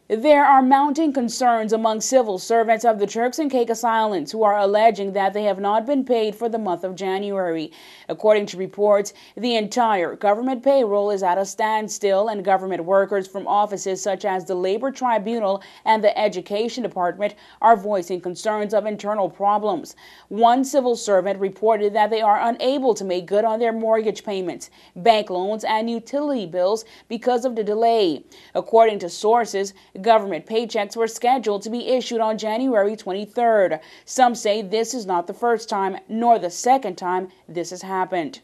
There are mounting concerns among civil servants of the Turks and Caicos Islands who are alleging that they have not been paid for the month of January. According to reports, the entire government payroll is at a standstill, and government workers from offices such as the Labor Tribunal and the Education Department are voicing concerns of internal problems. One civil servant reported that they are unable to make good on their mortgage payments, bank loans, and utility bills because of the delay. According to sources, government paychecks were scheduled to be issued on January 23rd. Some say this is not the first time nor the second time this has happened.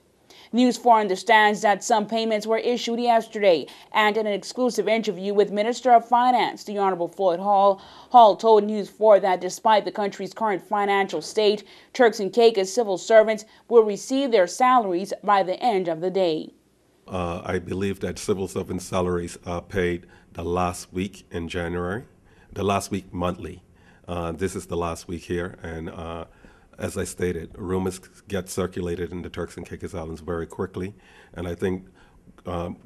News 4 understands that some payments were issued yesterday, and in an exclusive interview with Minister of Finance, the Honorable Floyd Hall, Hall told News 4 that despite the country's current financial state, Turks and Caicos civil servants will receive their salaries by the end of the day. I believe that civil servant salaries are paid the last week in January, the last week monthly. This is the last week here, and as I stated, rumors get circulated in the Turks and Caicos Islands very quickly, and I think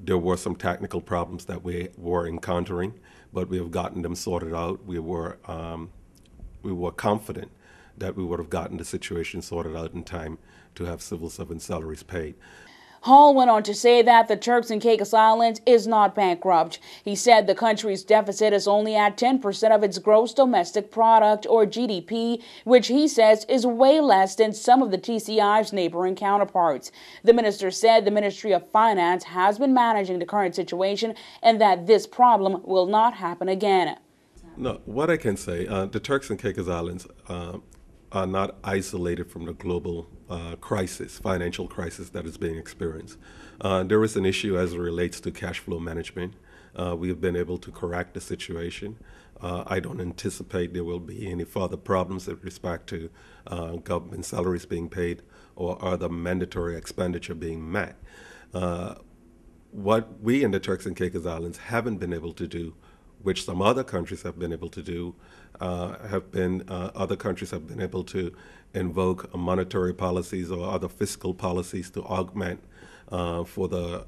there were some technical problems that we were encountering, but we have gotten them sorted out. We were confident that we would have gotten the situation sorted out in time to have civil servant salaries paid. Hall went on to say that the Turks and Caicos Islands is not bankrupt. He said the country's deficit is only at 10% of its gross domestic product, or GDP, which he says is way less than some of the TCI's neighboring counterparts. The minister said the Ministry of Finance has been managing the current situation and that this problem will not happen again. No, what I can say, the Turks and Caicos Islands are not isolated from the global financial crisis that is being experienced. There is an issue as it relates to cash flow management. We have been able to correct the situation. I don't anticipate there will be any further problems with respect to government salaries being paid or other mandatory expenditure being met. What we in the Turks and Caicos Islands haven't been able to do, which some other countries have been able to do, other countries have been able to invoke monetary policies or other fiscal policies to augment for the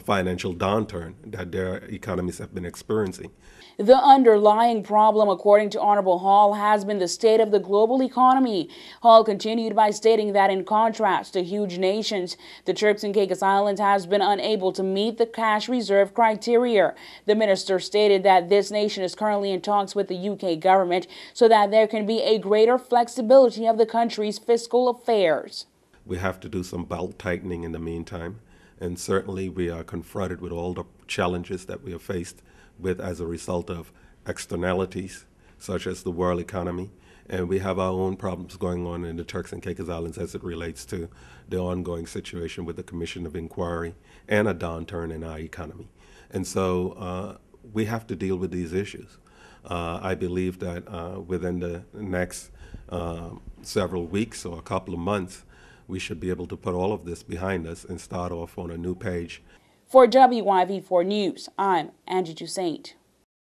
financial downturn that their economies have been experiencing. The underlying problem, according to Honorable Hall, has been the state of the global economy. Hall continued by stating that in contrast to huge nations, the Turks and Caicos Islands has been unable to meet the cash reserve criteria. The minister stated that this nation is currently in talks with the UK government so that there can be a greater flexibility of the country's fiscal affairs. We have to do some belt tightening in the meantime. And certainly we are confronted with all the challenges that we are faced with as a result of externalities, such as the world economy. And we have our own problems going on in the Turks and Caicos Islands as it relates to the ongoing situation with the Commission of Inquiry and a downturn in our economy. And so we have to deal with these issues. I believe that within the next several weeks or a couple of months, we should be able to put all of this behind us and start off on a new page. For WYV4 News, I'm Angie Toussaint.